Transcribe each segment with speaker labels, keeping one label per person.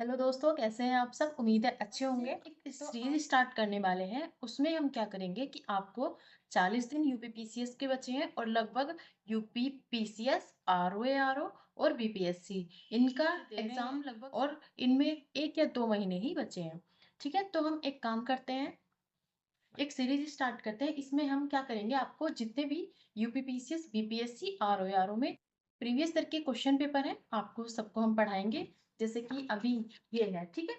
Speaker 1: Hello दोस्तों, कैसे हैं आप सब? उम्मीद है अच्छे होंगे। एक
Speaker 2: तो
Speaker 1: सीरीज स्टार्ट करने वाले हैं। उसमें हम क्या करेंगे कि आपको 40 दिन यूपी पीसीएस के बचे हैं और लगभग यूपी पीसीएस, आरओ और बीपीएससी इनका एग्जाम लगभग, और इनमें 1 या 2 महीने ही बचे हैं। ठीक है, तो हम एक काम करते हैं, एक सीरीज स्टार्ट करते हैं। इसमें हम क्या करेंगे, आपको जितने भी यूपीपीसीएस, बीपीएससी, आरओ में प्रीवियस ईयर के क्वेश्चन पेपर हैं, आपको सबको हम पढ़ाएंगे। जैसे कि अभी ये है, ठीक है।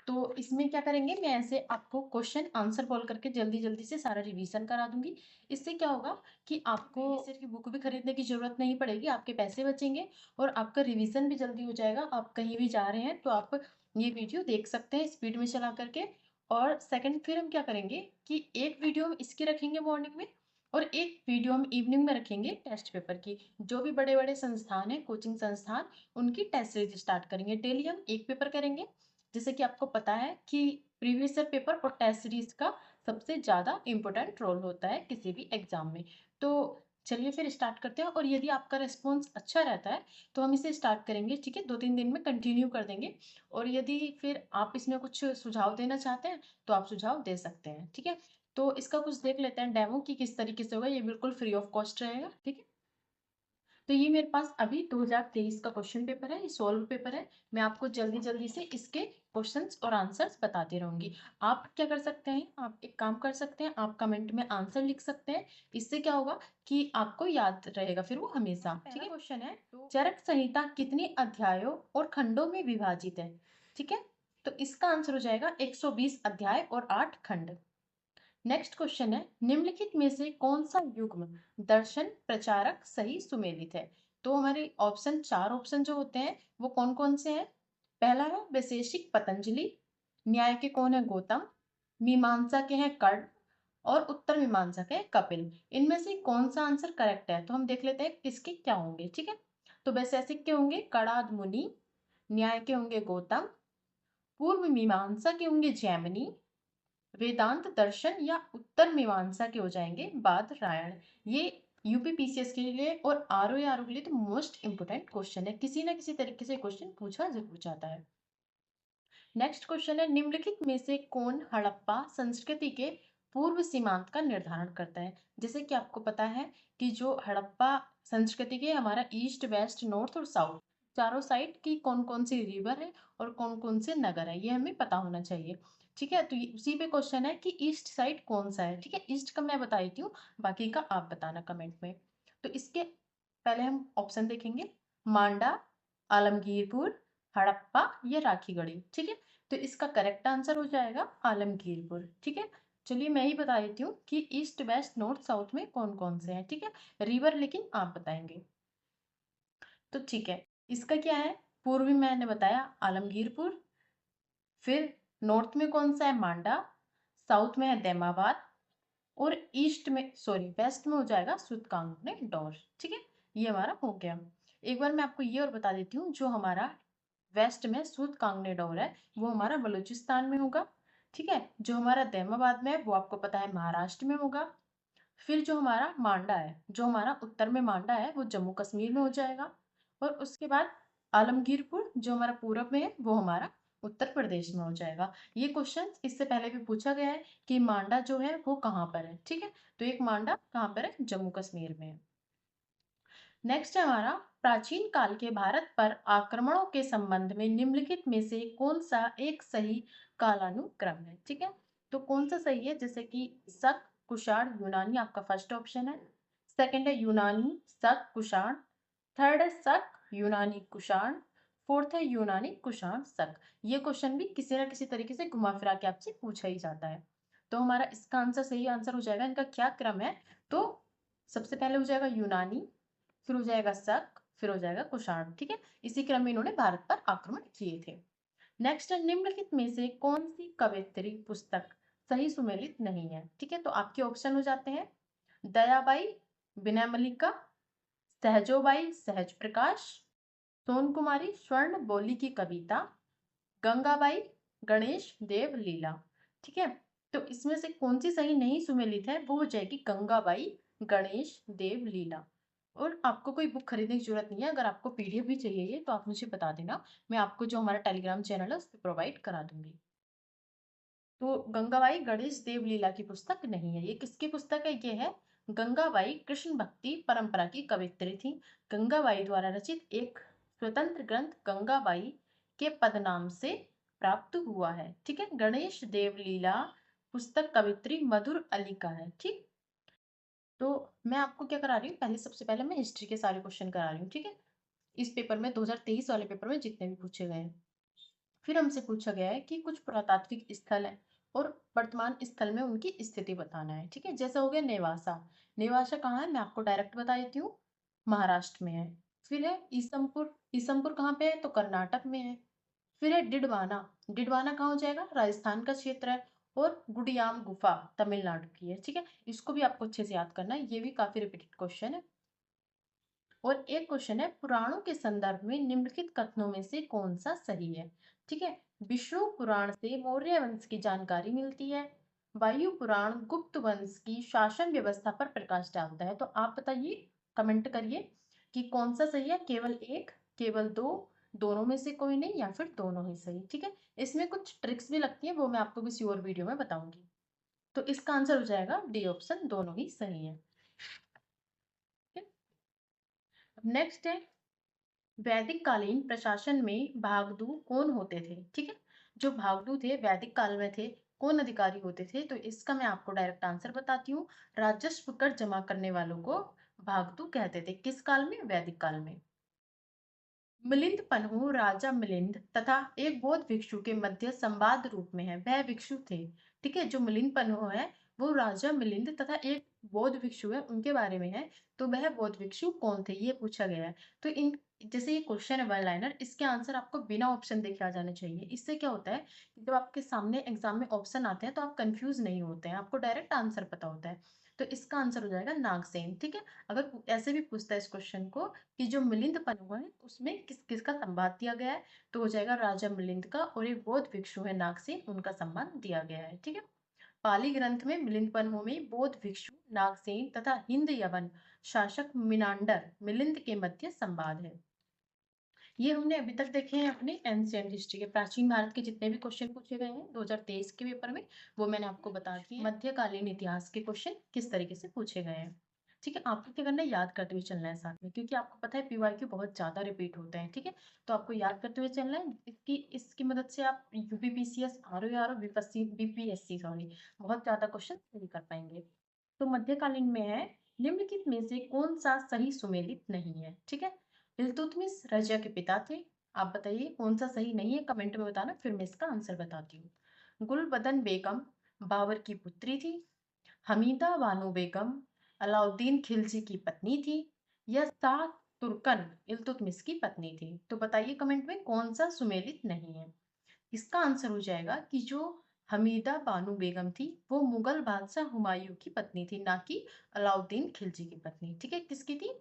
Speaker 1: तो इसमें क्या करेंगे, मैं ऐसे आपको क्वेश्चन आंसर बोल करके जल्दी जल्दी से सारा रिवीजन करा दूंगी। इससे क्या होगा कि आपको प्रीवियस ईयर की बुक भी खरीदने की जरूरत नहीं पड़ेगी, आपके पैसे बचेंगे और आपका रिवीजन भी जल्दी हो जाएगा। आप कहीं भी जा रहे हैं तो आप ये वीडियो देख सकते हैं स्पीड में चला करके। और सेकंड, फिर हम क्या करेंगे कि एक वीडियो हम इसकी रखेंगे मॉर्निंग में और एक वीडियो हम इवनिंग में रखेंगे टेस्ट पेपर की। जो भी बड़े बड़े संस्थान हैं, कोचिंग संस्थान, उनकी टेस्ट सीरीज स्टार्ट करेंगे। डेली हम एक पेपर करेंगे। जैसे कि आपको पता है कि प्रीवियस ईयर पेपर और टेस्ट सीरीज का सबसे ज़्यादा इंपॉर्टेंट रोल होता है किसी भी एग्जाम में। तो चलिए फिर स्टार्ट करते हैं, और यदि आपका रिस्पॉन्स अच्छा रहता है तो हम इसे स्टार्ट करेंगे, ठीक है, 2-3 दिन में कंटिन्यू कर देंगे। और यदि फिर आप इसमें कुछ सुझाव देना चाहते हैं तो आप सुझाव दे सकते हैं, ठीक है। तो इसका कुछ देख लेते हैं डेमो कि किस तरीके से होगा। ये बिल्कुल फ्री ऑफ कॉस्ट रहेगा, ठीक है। तो ये मेरे पास अभी 2023 का क्वेश्चन पेपर है, ये सॉल्व पेपर है। मैं आपको जल्दी जल्दी से इसके क्वेश्चंस और आंसर्स बताती रहूंगी। आप क्या कर सकते हैं, आप एक काम कर सकते हैं, आप कमेंट में आंसर लिख सकते हैं। इससे क्या होगा कि आपको याद रहेगा फिर वो हमेशा, ठीक है। क्वेश्चन है, चरक संहिता कितने अध्यायों और खंडों में विभाजित है? ठीक है, तो इसका आंसर हो जाएगा 120 अध्याय और 8 खंड। नेक्स्ट क्वेश्चन है, निम्नलिखित में से कौन सा युग्म दर्शन प्रचारक सही सुमेलित है? तो हमारे ऑप्शन, 4 ऑप्शन जो होते हैं वो कौन कौन से हैं? पहला है वैशेषिक पतंजलि, न्याय के कौन है गौतम, मीमांसा के हैं कर्ण और उत्तर मीमांसा के हैं कपिल। इनमें से कौन सा आंसर करेक्ट है? तो हम देख लेते हैं किसके क्या होंगे, ठीक है। तो वैशेषिक के होंगे कणाद मुनि, न्याय के होंगे गौतम, पूर्व मीमांसा के होंगे जैमिनी, वेदांत दर्शन या उत्तर मीमांसा के हो जाएंगे बादरायण। ये यूपी पीसीएस के लिए और आरओ के लिए तो मोस्ट इंपोर्टेंट क्वेश्चन है, किसी ना किसी तरीके से क्वेश्चन पूछा जरूर जाता है। नेक्स्ट क्वेश्चन है, निम्नलिखित में से कौन हड़प्पा संस्कृति के पूर्व सीमांत का निर्धारण करता है? जैसे कि आपको पता है कि जो हड़प्पा संस्कृति के हमारा ईस्ट, वेस्ट, नॉर्थ और साउथ चारों साइड की कौन कौन सी रिवर है और कौन कौन से नगर है, ये हमें पता होना चाहिए। ठीक है, तो उसी पे क्वेश्चन है कि ईस्ट साइड कौन सा है। ठीक है, ईस्ट का मैं बता देती हूँ, बाकी का आप बताना कमेंट में। तो इसके पहले हम ऑप्शन देखेंगे, मांडा, आलमगीरपुर, हड़प्पा या राखीगढ़ी। ठीक है, तो इसका करेक्ट आंसर हो जाएगा आलमगीरपुर। ठीक है, चलिए मैं ही बता देती हूँ कि ईस्ट, वेस्ट, नॉर्थ, साउथ में कौन कौन से हैं। ठीक है, रिवर लेकिन आप बताएंगे। तो ठीक है, इसका क्या है, पूर्व में मैंने बताया आलमगीरपुर, फिर नॉर्थ में कौन सा है, मांडा, साउथ में है दैमाबाद, और ईस्ट में, सॉरी, वेस्ट में हो जाएगा सुतकांगनेडोर। ठीक है, ये हमारा हो गया। एक बार मैं आपको ये और बता देती हूँ, जो हमारा वेस्ट में सुतकांगनेडोर है वो हमारा बलूचिस्तान में होगा। ठीक है, जो हमारा दैमाबाद में है वो आपको पता है महाराष्ट्र में होगा। फिर जो हमारा मांडा है, जो हमारा उत्तर में मांडा है वो जम्मू कश्मीर में हो जाएगा। और उसके बाद आलमगीरपुर जो हमारा पूरब में है वो हमारा उत्तर प्रदेश में हो जाएगा। ये क्वेश्चन इससे पहले भी पूछा गया है कि मांडा जो है वो कहाँ पर है। ठीक है, तो एक मांडा कहाँ पर है, जम्मू कश्मीर में है। नेक्स्ट है हमारा, प्राचीन काल के भारत पर आक्रमणों के संबंध में निम्नलिखित में से कौन सा एक सही कालानुक्रम है? ठीक है, तो कौन सा सही है? जैसे कि शक, कुषाण, यूनानी आपका फर्स्ट ऑप्शन है। सेकंड है यूनानी, शक, कुषाण। थर्ड है शक, यूनानी, कुषाण। फोर्थ है यूनानी, कुषाण, शक। ये क्वेश्चन भी किसी ना किसी तरीके से घुमा फिरा के आपसे पूछा ही जाता है। तो हमारा इसका आंसर, सही आंसर हो जाएगा, इनका क्या क्रम है, तो सबसे पहले हो जाएगा यूनानी, फिर हो जाएगा शक, फिर हो जाएगा कुषाण। ठीक है, इसी क्रम में इन्होंने भारत पर आक्रमण किए थे। नेक्स्ट है, निम्नलिखित में से कौन सी कवियत्री पुस्तक सही सुमेलित नहीं है? ठीक है, तो आपके ऑप्शन हो जाते हैं, दयाबाई, विनय मल्लिका, सहजोबाई, सहज प्रकाश, सोन कुमारी स्वर्ण बोली की कविता, गंगाबाई, गणेश देव लीला। ठीक है, तो इसमें से कौन सी सही नहीं सुमेलित है, वो हो जाएगी गंगाबाई, गणेश देव लीला। और आपको कोई बुक खरीदने की जरूरत नहीं है। अगर आपको पीडीएफ भी चाहिए तो आप मुझे बता देना, मैं आपको जो हमारा टेलीग्राम चैनल है उस पर प्रोवाइड करा दूंगी। तो गंगाबाई गणेश देव लीला की पुस्तक नहीं है। ये किसकी पुस्तक है? ये है गंगाबाई कृष्ण भक्ति परंपरा की कवियत्री थी। गंगाबाई द्वारा रचित एक स्वतंत्र ग्रंथ गंगाबाई के पदनाम से प्राप्त हुआ है। ठीक है, गणेश देव लीला पुस्तक कवित्री मधुर अली का है। ठीक, तो मैं आपको क्या करा रही हूँ, पहले सबसे पहले मैं हिस्ट्री के सारे क्वेश्चन करा रही हूँ। ठीक है, इस पेपर में 2023 वाले पेपर में जितने भी पूछे गए हैं। फिर हमसे पूछा गया है कि कुछ पुरातात्विक स्थल है और वर्तमान स्थल में उनकी स्थिति बताना है। ठीक है, जैसा हो गया नेवासा। नेवासा कहाँ है, मैं आपको डायरेक्ट बता देती हूँ, महाराष्ट्र में है। फिर है ईसमपुर। ईसमपुर कहाँ पे है, तो कर्नाटक में है। फिर है डिडवाना। डिडवाना कहाँ हो जाएगा, राजस्थान का क्षेत्र है। और गुडियाम गुफा तमिलनाडु की है। ठीक है, इसको भी आपको अच्छे से याद करना है, ये भी काफी रिपीटेड क्वेश्चन है। और एक क्वेश्चन है, पुराणों के संदर्भ में निम्नलिखित कथनों में से कौन सा सही है? ठीक है, विष्णु पुराण से मौर्य वंश की जानकारी मिलती है। वायु पुराण गुप्त वंश की शासन व्यवस्था पर प्रकाश डालता है। तो आप बताइए, कमेंट करिए कि कौन सा सही है, केवल एक, केवल दो, दोनों में से कोई नहीं, या फिर दोनों ही सही। ठीक है, इसमें कुछ ट्रिक्स भी लगती है, वो मैं आपको किसी और वीडियो में बताऊंगी। तो इसका आंसर हो जाएगा डी ऑप्शन, दोनों ही सही है। नेक्स्ट है, वैदिक कालीन प्रशासन में भागदू कौन होते थे? ठीक है, जो भागदू थे वैदिक काल में थे, कौन अधिकारी होते थे? तो इसका मैं आपको डायरेक्ट आंसर बताती हूँ, राजस्व कर जमा करने वालों को भागदू कहते थे। किस काल में? वैदिक काल में। मिलिंद पन्हु राजा मिलिंद तथा एक बौद्ध भिक्षु के मध्य संवाद रूप में है, वह भिक्षु थे। ठीक है, जो मिलिंद पन्हु है वो राजा मिलिंद तथा एक बौद्ध भिक्षु है, उनके बारे में है। तो वह बौद्ध भिक्षु कौन थे, ये पूछा गया है। तो इन, जैसे ये क्वेश्चन है वन लाइनर, इसके आंसर आपको बिना ऑप्शन देखे आ जाने चाहिए। इससे क्या होता है, जब आपके सामने एग्जाम में ऑप्शन आते हैं तो आप कंफ्यूज नहीं होते हैं, आपको डायरेक्ट आंसर पता होता है। तो इसका आंसर हो जाएगा नागसेन। ठीक है, अगर ऐसे भी पूछता है इस क्वेश्चन को कि जो मिलिंद पन्हु है उसमें किस किसका संवाद दिया गया है, तो हो जाएगा राजा मिलिंद का, और एक बौद्ध भिक्षु है नागसेन, उनका संवाद दिया गया है। ठीक है, पाली ग्रंथ में मिलिंद पन्हु में बौद्ध भिक्षु नागसेन तथा हिंद यवन शासक मिनांडर मिलिंद के मध्य संवाद है। ये हमने अभी तक देखे हैं अपने एंशिएंट हिस्ट्री के, प्राचीन भारत के जितने भी क्वेश्चन पूछे गए हैं 2023 के पेपर में, वो मैंने आपको बता दिए। मध्यकालीन इतिहास के क्वेश्चन किस तरीके से पूछे गए हैं। ठीक है, आपको क्या करना है, याद करते हुए चलना है साथ में, क्योंकि आपको पता है पीवाईक्यू बहुत ज्यादा रिपीट होते हैं। ठीक है, तो आपको याद करते हुए चलना है, इसकी मदद से आप यूपीपीसीएस आर बीपीएससी सॉरी बहुत ज्यादा क्वेश्चन सही कर पाएंगे। तो मध्यकालीन में है, निम्नलिखित में से कौन सा सही सुमेलित नहीं है? ठीक है, इल्तुतमिश रजिया के पिता थे। आप बताइए कौन सा सही नहीं है, कमेंट में बताना, फिर मैं इसका आंसर बताती हूँ। गुलबदन बेगम बाबर की पुत्री थी। हमीदा बानो बेगम अलाउद्दीन खिलजी की पत्नी थी। या शाह तुर्कन इल्तुतमिश की पत्नी थी। तो बताइए कमेंट में कौन सा सुमेलित नहीं है। इसका आंसर हो जाएगा कि जो हमीदा बानो बेगम थी वो मुगल बादशाह हुमायूं की पत्नी थी, ना कि अलाउद्दीन खिलजी की पत्नी। ठीक है, किसकी थी?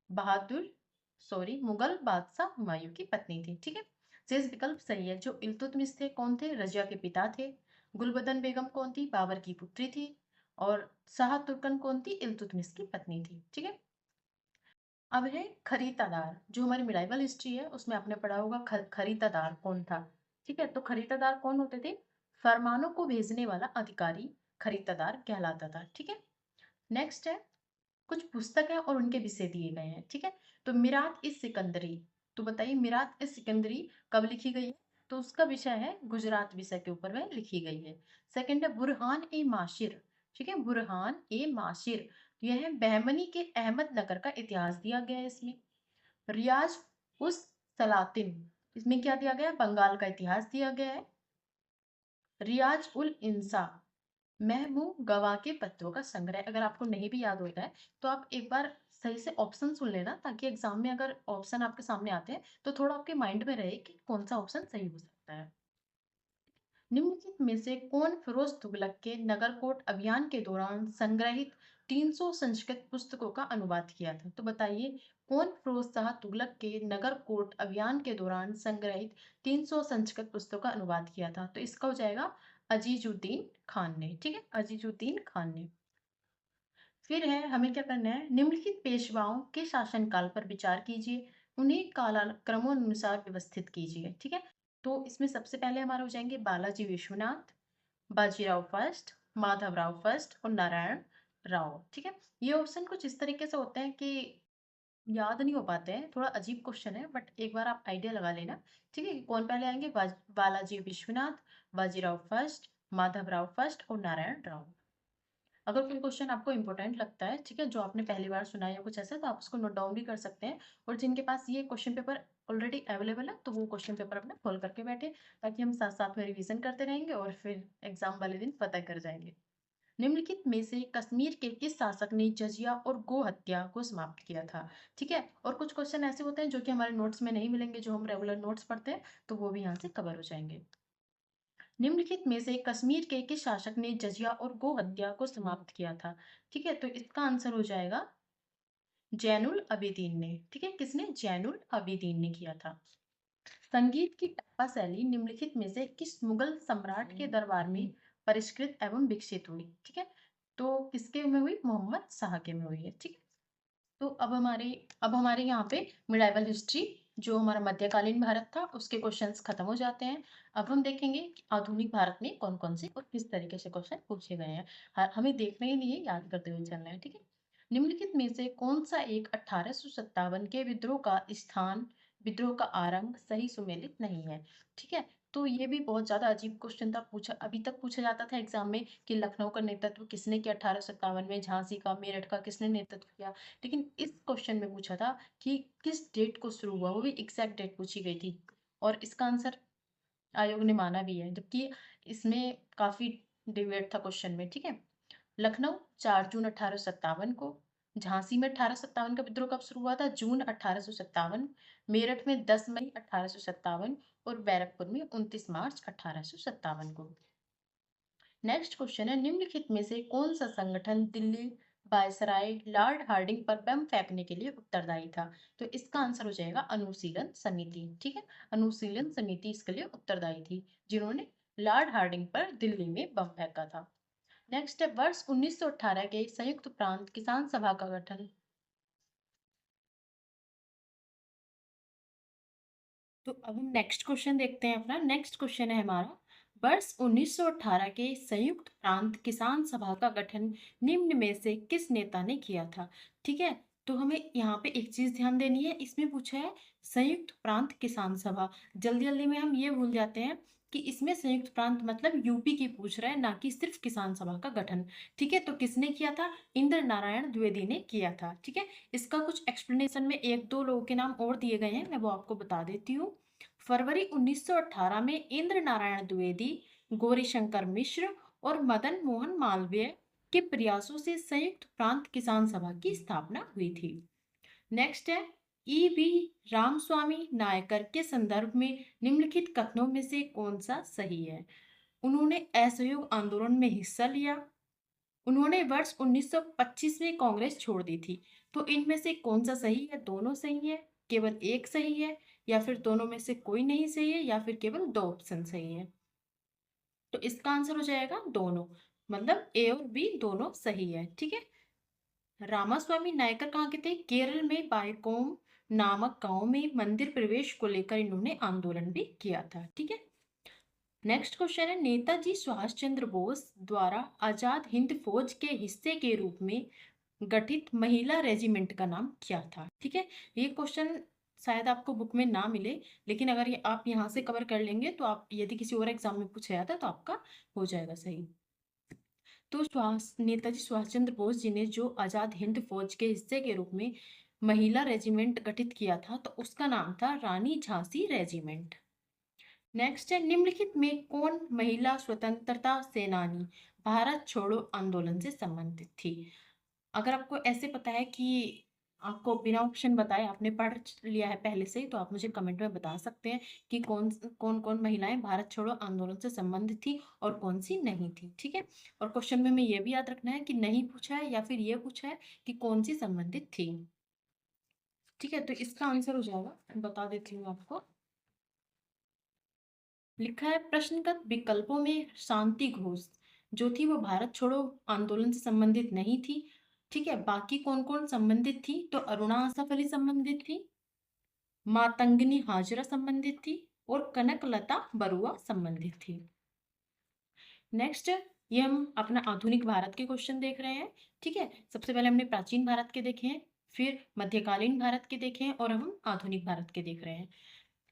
Speaker 1: बहादुर सॉरी मुगल बादशाह हुमायूं की पत्नी थी। ठीक है, शेष विकल्प सही है। जो इल्तुतमिश थे कौन थे? रजिया के पिता थे। गुलबदन बेगम कौन थी? बाबर की पुत्री थी। और शाह तुर्कन कौन थी? इल्तुतमिश की पत्नी थी। ठीक है, अब है खरीदादार। जो हमारी मिडाइवल हिस्ट्री है उसमें आपने पढ़ा होगा खरीदादार कौन था। ठीक है, तो खरीदादार कौन होते थे? फरमानों को भेजने वाला अधिकारी खरीदादार कहलाता था। ठीक है, नेक्स्ट है, कुछ पुस्तक है और उनके विषय दिए गए हैं। ठीक है, तो मिरात इस सिकंदरी, तो बताइए मिरात इस सिकंदरी कब लिखी गई है? तो उसका विषय है गुजरात विषय के ऊपर वह लिखी गई है। सेकंड है बुरहान ए माशिर। ठीक है, बुरहान ए माशिर, यह है बहमनी के अहमदनगर का इतिहास दिया गया है इसमें। रियाज उस सलातिन, इसमें क्या दिया गया है? बंगाल का इतिहास दिया गया है। रियाज उल इंसा, महबूब गवाह के पत्रों का संग्रह। अगर आपको नहीं भी याद होता है तो आप एक बार सही से ऑप्शन सुन लेना, ताकि एग्जाम में अगर ऑप्शन आपके सामने आते हैं तो थोड़ा आपके माइंड में रहे कि कौन सा ऑप्शन सही हो सकता है। निम्नलिखित में से कौन फिरोज तुगलक के नगरकोट अभियान के दौरान संग्रहित 300 संस्कृत पुस्तकों का अनुवाद किया था? तो बताइए कौन फिरोज शाह तुगलक के नगरकोट अभियान के दौरान संग्रहित 300 संस्कृत पुस्तकों का अनुवाद किया था? तो इसका हो जाएगा अजीजुद्दीन खान ने। ठीक है, अजीजुद्दीन खान ने। फिर है हमें क्या करना है, निम्नलिखित पेशवाओं के शासनकाल पर विचार कीजिए, उन्हें कालानुक्रमानुसार व्यवस्थित कीजिए। ठीक है, तो इसमें सबसे पहले हमारे हो जाएंगे बालाजी विश्वनाथ, बाजीराव फर्स्ट, माधवराव फर्स्ट और नारायण राव। ठीक है, ये ऑप्शन कुछ इस तरीके से होते हैं कि याद नहीं हो पाते हैं, थोड़ा अजीब क्वेश्चन है, बट एक बार आप आइडिया लगा लेना। ठीक है, कौन पहले आएंगे, बालाजी विश्वनाथ, बाजीराव फर्स्ट, माधवराव फर्स्ट और नारायण राव। अगर कोई क्वेश्चन आपको इंपॉर्टेंट लगता है, ठीक है, जो आपने पहली बार सुना है या कुछ ऐसा, तो आप उसको नोट डाउन भी कर सकते हैं। और जिनके पास ये क्वेश्चन पेपर ऑलरेडी अवेलेबल है, तो वो क्वेश्चन पेपर अपना खोल करके बैठे, ताकि हम साथ साथ में रिवीजन करते रहेंगे और फिर एग्जाम वाले दिन पता कर जाएंगे। निम्नलिखित में से कश्मीर के किस शासक ने जजिया और गो हत्या को समाप्त किया था? ठीक है, और कुछ क्वेश्चन ऐसे होते हैं जो कि हमारे नोट्स में नहीं मिलेंगे, जो हम रेगुलर नोट्स पढ़ते हैं, तो वो भी यहाँ से कवर हो जाएंगे। निम्नलिखित में से कश्मीर के किस शासक ने जजिया और गो हत्या को समाप्त किया था? ठीक है, तो इसका आंसर हो जाएगा जैनुल अबीदीन ने। ठीक है, किसने? जैनुल अबीदीन ने किया था। संगीत की टप्पा शैली निम्नलिखित में से किस मुगल सम्राट के दरबार में परिष्कृत एवं विकसित हुई? ठीक है, तो किसके में हुई? मोहम्मद शाह के में हुई है। ठीक है, तो अब हमारे यहाँ पे मिडाइवल हिस्ट्री, जो हमारा मध्यकालीन भारत था, उसके क्वेश्चंस खत्म हो जाते हैं। अब हम देखेंगे कि आधुनिक भारत में कौन कौन से और किस तरीके से क्वेश्चन पूछे गए हैं। हमें देखना ही नहीं है, याद करते हुए चलना है। ठीक है, निम्नलिखित में से कौन सा एक 1857 के विद्रोह का आरंभ सही सुमेलित नहीं है? ठीक है, तो ये भी बहुत ज्यादा अजीब क्वेश्चन था, पूछा अभी तक पूछा जाता था एग्जाम में कि लखनऊ का नेतृत्व किसने किया 1857 में, झांसी का, मेरठ का किसने नेतृत्व किया। लेकिन इस क्वेश्चन में पूछा था कि किस डेट को शुरू हुआ, वो भी एग्जैक्ट डेट पूछी गई थी, और इसका आंसर आयोग ने माना भी है, जबकि इसमें काफी डिबेट था क्वेश्चन में। ठीक है, लखनऊ 4 जून 1857 को, झांसी में 1857 का विद्रोह कब शुरू हुआ था? जून 1857। मेरठ में 10 मई 1857 और बैरकपुर में 29 मार्च 1857 को। नेक्स्ट क्वेश्चन है, निम्नलिखित में से कौन सा संगठन दिल्ली वायसराय लॉर्ड हार्डिंग पर बम फेंकने के लिए उत्तरदायी था? तो इसका आंसर हो जाएगा अनुशीलन समिति। ठीक है, अनुशीलन समिति इसके लिए उत्तरदायी थी, जिन्होंने लॉर्ड हार्डिंग पर दिल्ली में बम फेंका था। नेक्स्ट है, वर्ष 1918 के संयुक्त प्रांत किसान सभा का गठन। तो अब हम नेक्स्ट क्वेश्चन देखते हैं। अपना नेक्स्ट क्वेश्चन है हमारा, वर्ष 1918 के संयुक्त प्रांत किसान सभा का गठन निम्न में से किस नेता ने किया था? ठीक है, तो हमें यहाँ पे एक चीज ध्यान देनी है, इसमें पूछा है संयुक्त प्रांत किसान सभा। जल्दी जल्दी में हम ये भूल जाते हैं कि इसमें संयुक्त प्रांत मतलब यूपी की पूछ रहा है, ना कि सिर्फ किसान सभा का गठन। ठीक है, तो किसने किया था? इंद्र नारायण द्विवेदी ने किया था। ठीक है, इसका कुछ एक्सप्लेनेशन में एक दो लोगों के नाम और दिए गए हैं, मैं वो आपको बता देती हूँ। फरवरी 1918 में इंद्र नारायण द्विवेदी, गौरीशंकर मिश्र और मदन मोहन मालवीय के प्रयासों से संयुक्त प्रांत किसान सभा की स्थापना हुई थी। नेक्स्ट है, ई बी रामस्वामी नायकर के संदर्भ में निम्नलिखित कथनों में से कौन सा सही है? उन्होंने असहयोग आंदोलन में हिस्सा लिया, उन्होंने वर्ष 1925 में कांग्रेस छोड़ दी थी। तो इनमें से कौन सा सही है? दोनों सही है, केवल एक सही है, या फिर दोनों में से कोई नहीं सही है, या फिर केवल दो ऑप्शन सही है? तो इसका आंसर हो जाएगा दोनों, मतलब ए और बी दोनों सही है। ठीक है, रामास्वामी नायकर कहाँ के थे? केरल में बायकोम नामक गांव में मंदिर प्रवेश को लेकर इन्होंने आंदोलन भी किया था। ठीक है, नेक्स्ट क्वेश्चन है, नेताजी सुभाष चंद्र बोस द्वारा आजाद हिंद फौज के हिस्से के रूप में गठित महिला रेजिमेंट का नाम क्या था? ठीक है, ये क्वेश्चन शायद आपको बुक में ना मिले, लेकिन अगर ये आप यहाँ से कवर कर लेंगे, तो आप यदि किसी और एग्जाम में पूछा जाता तो आपका हो जाएगा सही। तो नेताजी सुभाष चंद्र बोस जी ने जो आजाद हिंद फौज के हिस्से के रूप में महिला रेजिमेंट गठित किया था, तो उसका नाम था रानी झांसी रेजिमेंट। नेक्स्ट है, निम्नलिखित में कौन महिला स्वतंत्रता सेनानी भारत छोड़ो आंदोलन से संबंधित थी? अगर आपको ऐसे पता है कि आपको बिना ऑप्शन बताए आपने पढ़ लिया है पहले से ही, तो आप मुझे कमेंट में बता सकते हैं कि कौन कौन कौन महिलाएं भारत छोड़ो आंदोलन से संबंधित थी और कौन सी नहीं थी। ठीक है, और क्वेश्चन में हमें ये भी याद रखना है कि नहीं पूछा है या फिर ये पूछा है कि कौन सी संबंधित थी। ठीक है, तो इसका आंसर हो जाएगा, बता देती हूँ आपको। लिखा है, प्रश्नगत विकल्पों में शांति घोष जो थी वो भारत छोड़ो आंदोलन से संबंधित नहीं थी। ठीक है, बाकी कौन कौन संबंधित थी? तो अरुणा आसाफली संबंधित थी, मातंगिनी हाजरा संबंधित थी और कनकलता बरुआ संबंधित थी। नेक्स्ट, ये हम अपना आधुनिक भारत के क्वेश्चन देख रहे हैं। ठीक है, सबसे पहले हमने प्राचीन भारत के देखे हैं, फिर मध्यकालीन भारत के देखे हैं और हम आधुनिक भारत के देख रहे हैं।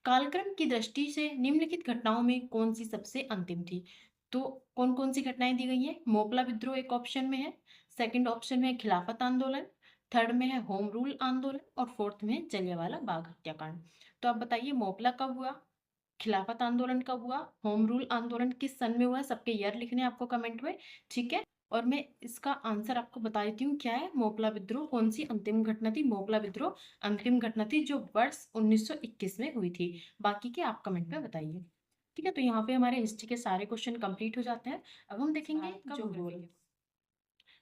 Speaker 1: कालक्रम की दृष्टि से निम्नलिखित घटनाओं में कौन सी सबसे अंतिम थी? तो कौन कौन सी घटनाएं दी गई हैं? मोपला विद्रोह एक ऑप्शन में है, सेकंड ऑप्शन में है खिलाफत आंदोलन, थर्ड में है होम रूल आंदोलन और फोर्थ में है जलियांवाला बाग हत्याकांड। तो आप बताइए, मोपला कब हुआ, खिलाफत आंदोलन कब हुआ, होम रूल आंदोलन किस सन में हुआ? सबके ईयर लिखने हैं आपको कमेंट में। ठीक है, और मैं इसका आंसर आपको बता देती हूँ क्या है। मोपला विद्रोह कौन सी अंतिम घटना थी? मोपला विद्रोह अंतिम घटना थी जो वर्ष 1921 में हुई थी। बाकी के आप कमेंट में बताइए। ठीक है, तो यहाँ पे हमारे हिस्ट्री के सारे क्वेश्चन कंप्लीट हो जाते हैं। अब हम देखेंगे भूगोल।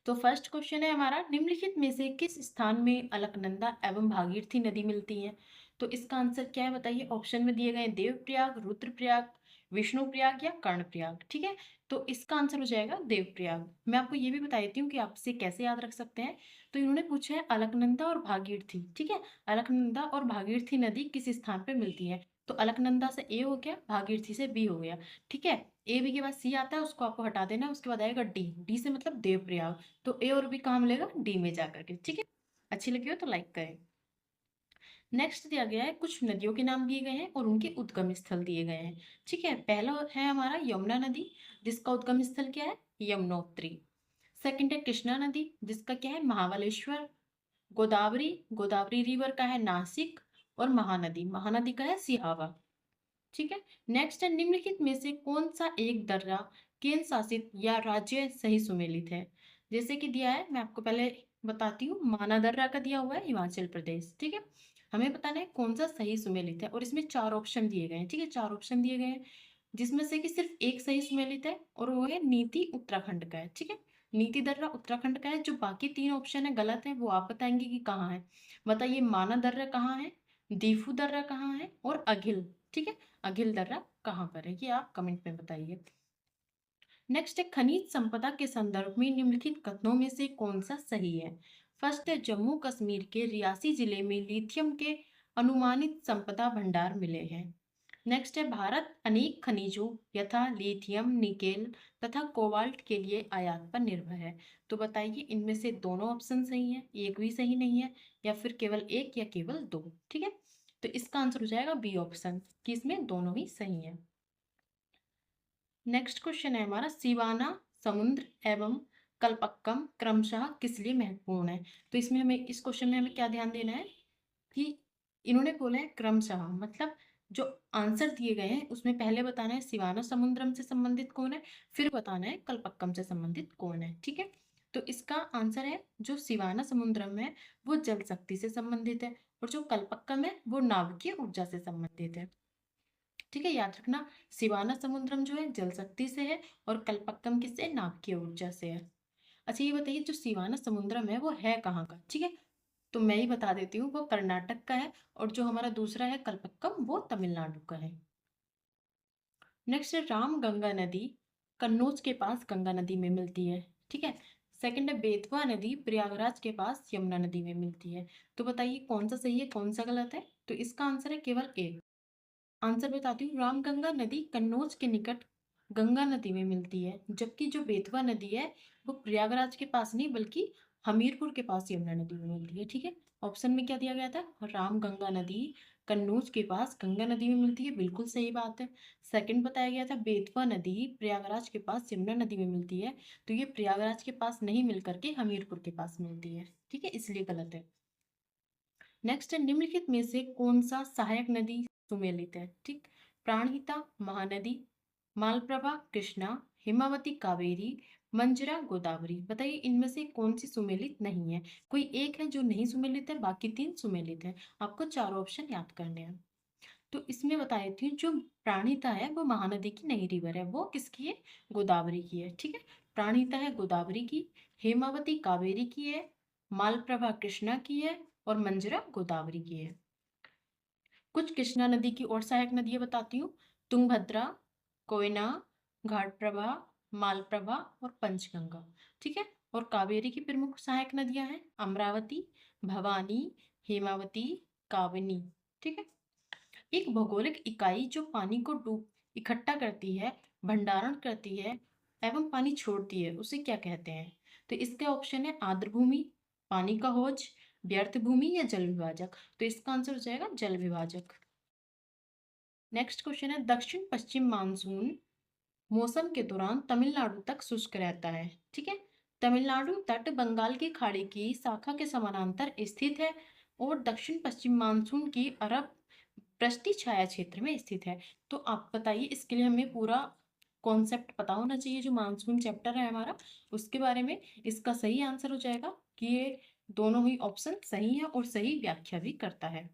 Speaker 1: तो फर्स्ट क्वेश्चन है हमारा, निम्नलिखित में से किस स्थान में अलकनंदा एवं भागीरथी नदी मिलती है? तो इसका आंसर क्या है बताइए। ऑप्शन में दिए गए देवप्रयाग, रुद्रप्रयाग, विष्णुप्रयाग या कर्णप्रयाग। ठीक है, तो इसका आंसर हो जाएगा देवप्रयाग। मैं आपको ये भी बता देती हूँ कि आपसे कैसे याद रख सकते हैं। तो इन्होंने पूछा है अलकनंदा और भागीरथी। ठीक है, अलकनंदा और भागीरथी नदी किस स्थान पे मिलती है? तो अलकनंदा से ए हो गया, भागीरथी से बी हो गया। ठीक है, ए बी के बाद सी आता है, उसको आपको हटा देना है, उसके बाद आएगा डी, डी से मतलब देवप्रयाग। तो ए और बी कहाँ मिलेगा? डी में जाकर के। ठीक है, अच्छी लगी हो तो लाइक करें। नेक्स्ट दिया गया है, कुछ नदियों के नाम दिए गए हैं और उनके उद्गम स्थल दिए गए हैं। ठीक है, पहला है हमारा यमुना नदी, जिसका उद्गम स्थल क्या है? यमुनोत्री। सेकंड है कृष्णा नदी, जिसका क्या है? महाबलेश्वर। गोदावरी, गोदावरी रिवर का है नासिक। और महानदी, महानदी का है सिहावा। ठीक है, नेक्स्ट है, निम्नलिखित में से कौन सा एक दर्रा केंद्र शासित या राज्य सही सुमेलित है? जैसे कि दिया है, मैं आपको पहले बताती हूँ। माना दर्रा का दिया हुआ है हिमाचल प्रदेश। ठीक है, हमें बताना है कौन सा सही सुमेलित है और इसमें चार ऑप्शन दिए गए हैं। ठीक है, चार ऑप्शन दिए गए हैं जिसमें से कि सिर्फ एक सही सुमेलित है और वो है नीति उत्तराखंड का है। ठीक है, नीति दर्रा उत्तराखंड का है। जो बाकी तीन ऑप्शन है गलत है, वो आप बताएंगे कि कहाँ है। बताइए, माना दर्रा कहाँ है, दीफू दर्रा कहाँ है और अघिल, ठीक है, अघिल दर्रा कहाँ पर है, ये आप कमेंट में बताइए। नेक्स्ट है, खनिज संपदा के संदर्भ में निम्नलिखित कथनों में से कौन सा सही है? फर्स्ट है, जम्मू कश्मीर के रियासी जिले में लिथियम के अनुमानित संपदा भंडार मिले हैं। नेक्स्ट है, भारत अनेक खनिजों यथा लिथियम, निकेल तथा कोबाल्ट के लिए आयात पर निर्भर है। तो बताइए, इनमें से दोनों ऑप्शन सही है, एक भी सही नहीं है, या फिर केवल एक या केवल दो? ठीक है, तो इसका आंसर हो जाएगा बी ऑप्शन, कि इसमें दोनों ही सही है। नेक्स्ट क्वेश्चन है हमारा, सिवाना समुद्र एवं कल्पक्कम क्रमशः किस लिए महत्वपूर्ण है? तो इसमें हमें, इस क्वेश्चन में हमें क्या ध्यान देना है कि इन्होंने बोला है क्रमशः, मतलब जो आंसर दिए गए हैं उसमें पहले बताना है सिवाना समुद्रम से संबंधित कौन है, फिर बताना है कल्पक्कम से संबंधित कौन है। ठीक है, तो इसका आंसर है जो सिवाना समुद्रम है वो जल शक्ति से संबंधित है और जो कल्पक्कम है वो नाभिकीय ऊर्जा से संबंधित है। ठीक है, याद रखना, सिवाना समुद्रम जो है जल शक्ति से है और कल्पक्कम किससे? नाभिकीय ऊर्जा से है। अच्छा, ये बताइए, जो सिवाना समुद्रम है वो है कहाँ का? ठीक है, तो मैं ही बता देती हूँ, वो कर्नाटक का है और जो हमारा दूसरा है कल्पक्कम वो तमिलनाडु का है। नेक्स्ट है, राम गंगा नदी कन्नौज के पास गंगा नदी में मिलती है। ठीक है, सेकंड है, बेतवा नदी प्रयागराज के पास यमुना नदी में मिलती है। तो बताइए कौन सा सही है, कौन सा गलत है? तो इसका आंसर है केवल एक। आंसर बताती हूँ, रामगंगा नदी कन्नौज के निकट गंगा नदी में मिलती है, जबकि जो बेतवा नदी है वो प्रयागराज के पास नहीं बल्कि हमीरपुर के पास यमुना नदी में मिलती है। ठीक है, ऑप्शन में क्या दिया गया था? रामगंगा नदी कन्नौज के पास गंगा नदी में मिलती है, बिल्कुल सही बात है। सेकंड बताया गया था, बेतवा नदी प्रयागराज के पास यमुना नदी में मिलती है, तो ये प्रयागराज के पास नहीं मिल करके हमीरपुर के पास मिलती है। ठीक है, इसलिए गलत है। नेक्स्ट है, निम्नलिखित में से कौन सा सहायक नदी सुमेलित है? ठीक, प्राणहिता महानदी, मालप्रभा कृष्णा, हिमावती कावेरी, मंजरा गोदावरी। बताइए, इनमें से कौन सी सुमेलित नहीं है? कोई एक है जो नहीं सुमेलित है, बाकी तीन सुमेलित है। आपको चारों ऑप्शन याद करने हैं। तो इसमें बता देती हूँ, जो प्राणहिता है वो महानदी की नहीं रिवर है, वो किसकी है? गोदावरी की है। ठीक है, प्राणहिता है गोदावरी की, हेमावती कावेरी की है, मालप्रभा कृष्णा की है और मंजरा गोदावरी की है। कुछ कृष्णा नदी की और सहायक नदियां बताती हूँ, तुंगभद्रा, कोयना, घाटप्रभा, मालप्रभा और पंचगंगा। ठीक है, और कावेरी की प्रमुख सहायक नदियां हैं अमरावती, भवानी, हेमावती, काबिनी। ठीक है। एक भौगोलिक इकाई जो पानी को डूब इकट्ठा करती है, भंडारण करती है एवं पानी छोड़ती है, उसे क्या कहते हैं? तो इसके ऑप्शन है आर्द्र भूमि, पानी का हौज, व्यर्थ भूमि या जल विभाजक। तो इसका आंसर हो जाएगा जल विभाजक। नेक्स्ट क्वेश्चन है दक्षिण पश्चिम मानसून मौसम के दौरान तमिलनाडु तक शुष्क रहता है। ठीक है। तमिलनाडु तट बंगाल की खाड़ी की शाखा के समानांतर स्थित है और दक्षिण पश्चिम मानसून की अरब पृष्ठीय छाया क्षेत्र में स्थित है। तो आप बताइए, इसके लिए हमें पूरा कॉन्सेप्ट पता होना चाहिए, जो मानसून चैप्टर है हमारा उसके बारे में। इसका सही आंसर हो जाएगा कि ये दोनों ही ऑप्शन सही है और सही व्याख्या भी करता है।